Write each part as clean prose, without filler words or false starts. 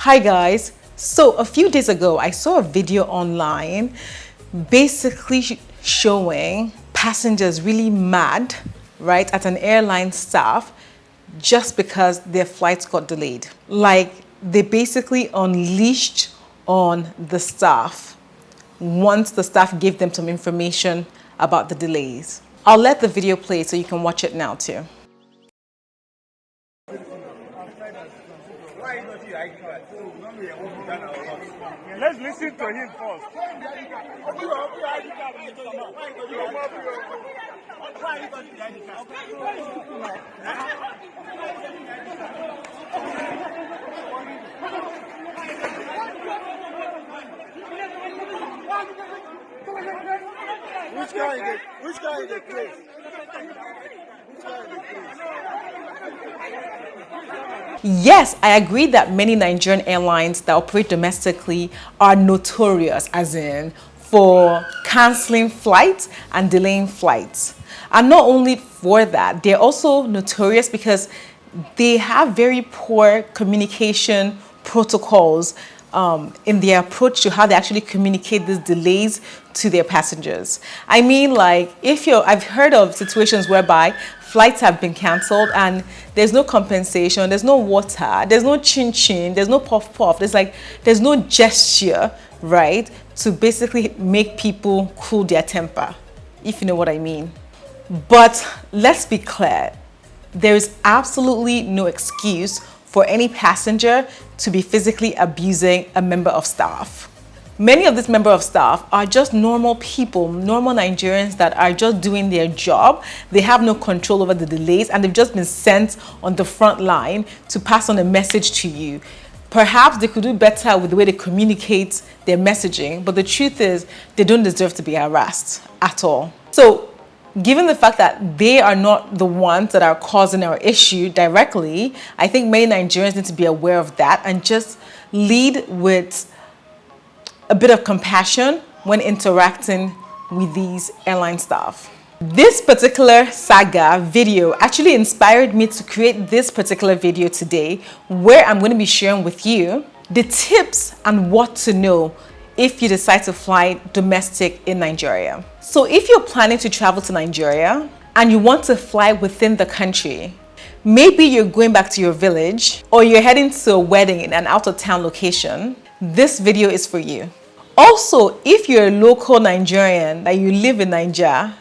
Hi guys, so a few days ago I saw a video online basically showing passengers really mad, right, at an airline staff just because their flights got delayed. Like they basically unleashed on the staff once the staff gave them some information about the delays. I'll let the video play so you can watch it now too. Let's listen to him first. Which guy is the place? Yes, I agree that many Nigerian airlines that operate domestically are notorious, as in for canceling flights and delaying flights. And not only for that, they're also notorious because they have very poor communication protocols in their approach to how they actually communicate these delays to their passengers. I mean, like, I've heard of situations whereby flights have been cancelled and there's no compensation, there's no water, there's no chin-chin, there's no puff-puff, there's no gesture, right, to basically make people cool their temper, if you know what I mean. But let's be clear, there is absolutely no excuse for any passenger to be physically abusing a member of staff. Many of these members of staff are just normal people, normal Nigerians that are just doing their job. They have no control over the delays and they've just been sent on the front line to pass on a message to you. Perhaps they could do better with the way they communicate their messaging, but the truth is they don't deserve to be harassed at all. So, given the fact that they are not the ones that are causing our issue directly, I think many Nigerians need to be aware of that and just lead with a bit of compassion when interacting with these airline staff. This particular saga video actually inspired me to create this particular video today, where I'm going to be sharing with you the tips and what to know if you decide to fly domestic in Nigeria. So if you're planning to travel to Nigeria and you want to fly within the country, maybe you're going back to your village or you're heading to a wedding in an out-of-town location, this video is for you. Also, if you're a local Nigerian that you live in Nigeria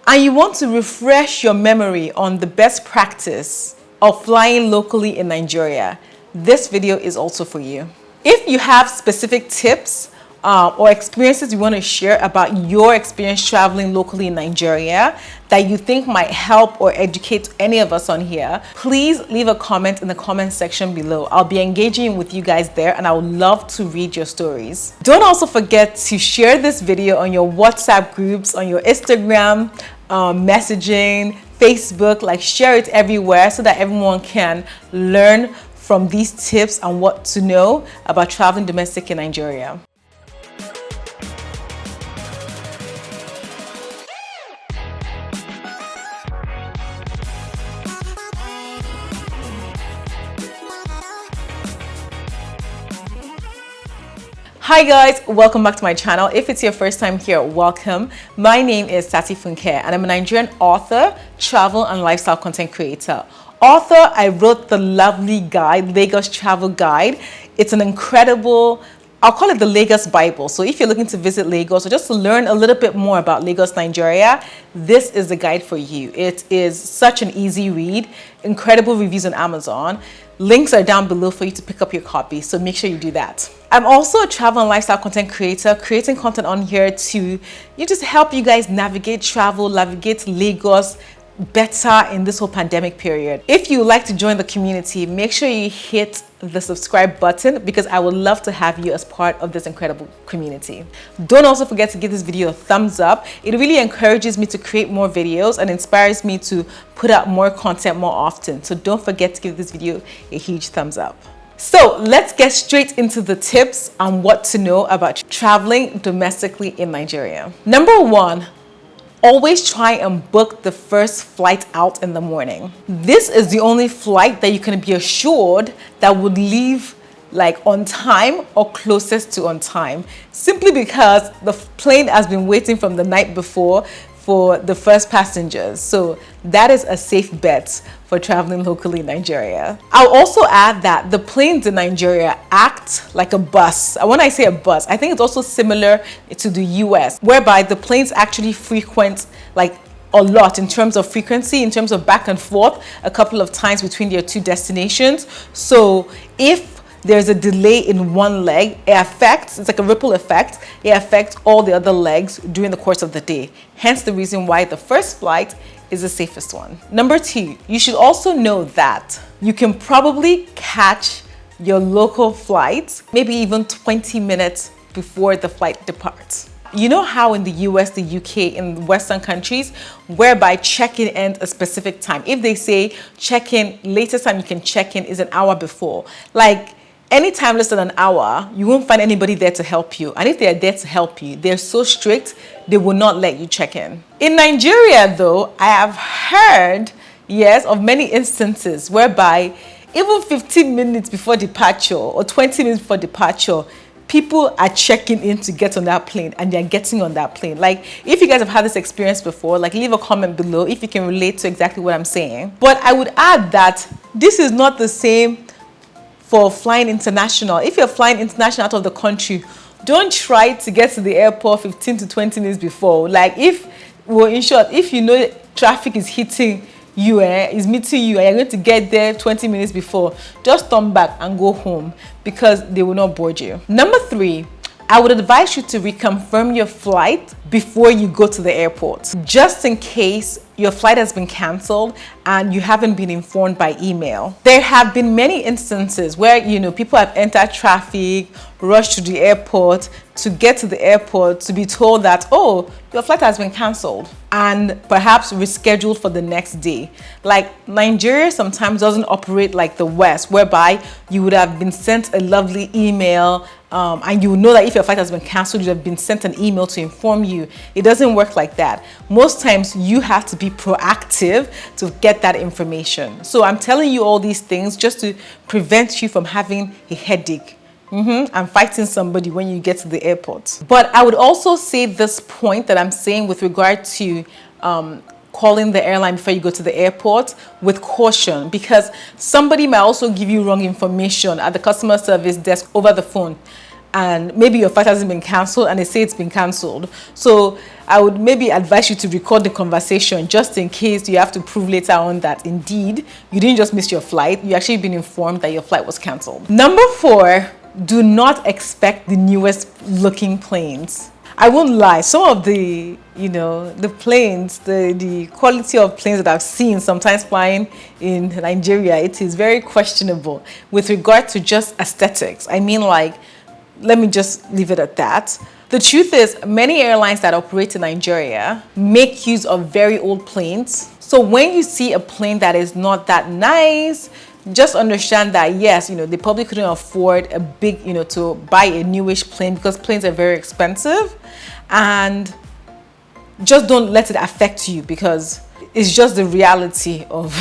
and you want to refresh your memory on the best practice of flying locally in Nigeria, this video is also for you. If you have specific tips or experiences you want to share about your experience traveling locally in Nigeria that you think might help or educate any of us on here, please leave a comment in the comment section below. I'll be engaging with you guys there and I would love to read your stories. Don't also forget to share this video on your WhatsApp groups, on your Instagram, messaging, Facebook, like share it everywhere so that everyone can learn from these tips and what to know about traveling domestic in Nigeria. Hi guys, welcome back to my channel. If it's your first time here, welcome. My name is Sassy Funke and I'm a Nigerian author, travel and lifestyle content creator. Author, I wrote the lovely guide, Lagos Travel Guide. It's an incredible, I'll call it the Lagos Bible. So if you're looking to visit Lagos or just to learn a little bit more about Lagos, Nigeria, this is the guide for you. It is such an easy read, incredible reviews on Amazon. Links are down below for you to pick up your copy, so make sure you do that. I'm also a travel and lifestyle content creator, creating content on here to just help you guys navigate travel, navigate Lagos better in this whole pandemic period. If you would like to join the community, make sure you hit the subscribe button because I would love to have you as part of this incredible community. Don't also forget to give this video a thumbs up. It really encourages me to create more videos and inspires me to put out more content more often. So don't forget to give this video a huge thumbs up. So let's get straight into the tips on what to know about traveling domestically in Nigeria. Number one, always try and book the first flight out in the morning. This is the only flight that you can be assured that would leave like on time or closest to on time, simply because the plane has been waiting from the night before for the first passengers. So that is a safe bet for traveling locally in Nigeria. I'll also add that the planes in Nigeria act like a bus. And when I say a bus, I think it's also similar to the US, whereby the planes actually frequent like a lot in terms of frequency, in terms of back and forth a couple of times between their two destinations. So if there's a delay in one leg, it's like a ripple effect. It affects all the other legs during the course of the day. Hence the reason why the first flight is the safest one. Number 2, you should also know that you can probably catch your local flight maybe even 20 minutes before the flight departs. You know how in the US, the UK, in Western countries, whereby check-in ends a specific time. If they say check-in, latest time you can check in is an hour before. Like anytime less than an hour, you won't find anybody there to help you. And if they're there to help you, they're so strict, they will not let you check in. In Nigeria though, I have heard, yes, of many instances whereby even 15 minutes before departure or 20 minutes before departure, people are checking in to get on that plane and they're getting on that plane. Like, if you guys have had this experience before, like leave a comment below if you can relate to exactly what I'm saying. But I would add that this is not the same for flying international. If you're flying international out of the country, don't try to get to the airport 15 to 20 minutes before. Like in short, if you know traffic is hitting you, is meeting you and you're going to get there 20 minutes before, just turn back and go home because they will not board you. Number 3, I would advise you to reconfirm your flight before you go to the airport, just in case your flight has been canceled and you haven't been informed by email. There have been many instances where, people have entered traffic, rushed to the airport, to get to the airport to be told that, oh, your flight has been canceled and perhaps rescheduled for the next day. Like, Nigeria sometimes doesn't operate like the West, whereby you would have been sent a lovely email and you know that if your flight has been canceled, you have been sent an email to inform you. It doesn't work like that. Most times you have to be proactive to get that information. So I'm telling you all these things just to prevent you from having a headache and fighting somebody when you get to the airport. But I would also say this point that I'm saying with regard to calling the airline before you go to the airport with caution, because somebody might also give you wrong information at the customer service desk over the phone, and maybe your flight hasn't been cancelled and they say it's been cancelled. So I would maybe advise you to record the conversation just in case you have to prove later on that indeed you didn't just miss your flight, you actually been informed that your flight was cancelled. Number 4, do not expect the newest looking planes. I won't lie, some of the, the planes, the quality of planes that I've seen sometimes flying in Nigeria, it is very questionable with regard to just aesthetics. I mean, like, let me just leave it at that. The truth is, many airlines that operate in Nigeria make use of very old planes. So when you see a plane that is not that nice, just understand that yes, they probably couldn't afford a big, to buy a newish plane because planes are very expensive, and just don't let it affect you because it's just the reality of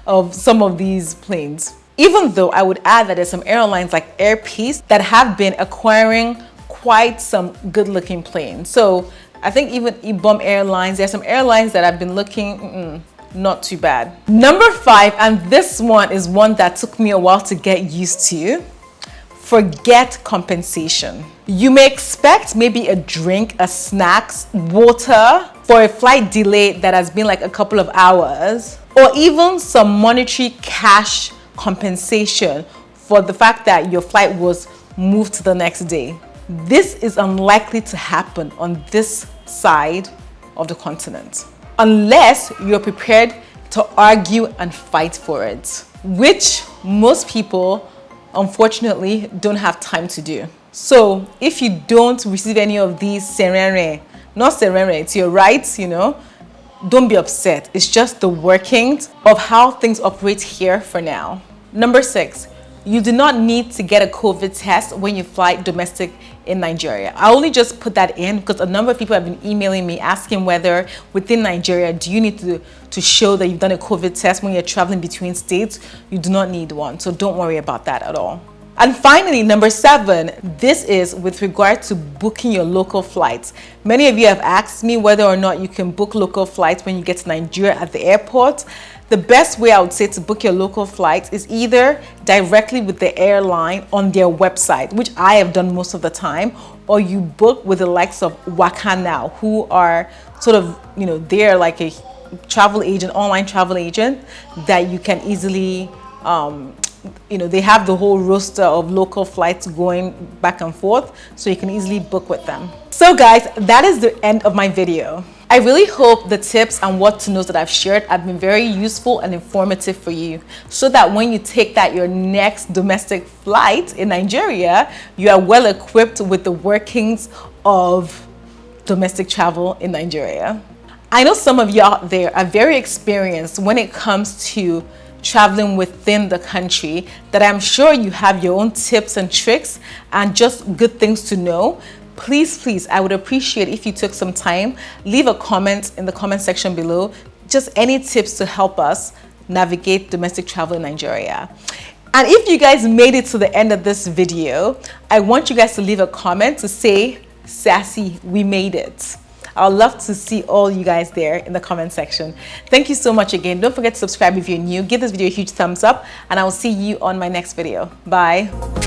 of some of these planes. Even though I would add that there's some airlines like Air Peace that have been acquiring quite some good looking planes. So I think even Ibom Airlines, there's some airlines that have been looking not too bad. Number 5, and this one is one that took me a while to get used to. Forget compensation. You may expect maybe a drink, a snacks, water for a flight delay that has been like a couple of hours, or even some monetary cash compensation for the fact that your flight was moved to the next day. This is unlikely to happen on this side of the continent unless you're prepared to argue and fight for it, which most people unfortunately don't have time to do. So if you don't receive any of these serere, not serere, it's your rights, don't be upset. It's just the workings of how things operate here for now. Number 6, you do not need to get a COVID test when you fly domestic in Nigeria. I only just put that in because a number of people have been emailing me asking whether within Nigeria, do you need to show that you've done a COVID test when you're traveling between states? You do not need one, so don't worry about that at all. And finally, number 7, this is with regard to booking your local flights. Many of you have asked me whether or not you can book local flights when you get to Nigeria at the airport. The best way I would say to book your local flights is either directly with the airline on their website, which I have done most of the time, or you book with the likes of Waka Now, who are sort of, they're like a travel agent, online travel agent that you can easily, they have the whole roster of local flights going back and forth, so you can easily book with them. So guys, that is the end of my video. I really hope the tips and what to know that I've shared have been very useful and informative for you, so that when you take your next domestic flight in Nigeria, you are well equipped with the workings of domestic travel in Nigeria. I know some of you out there are very experienced when it comes to traveling within the country, that I'm sure you have your own tips and tricks and just good things to know. Please, I would appreciate if you took some time, leave a comment in the comment section below, just any tips to help us navigate domestic travel in Nigeria. And if you guys made it to the end of this video, I want you guys to leave a comment to say, Sassy, we made it. I'd love to see all you guys there in the comment section. Thank you so much again. Don't forget to subscribe if you're new. Give this video a huge thumbs up, and I will see you on my next video. Bye.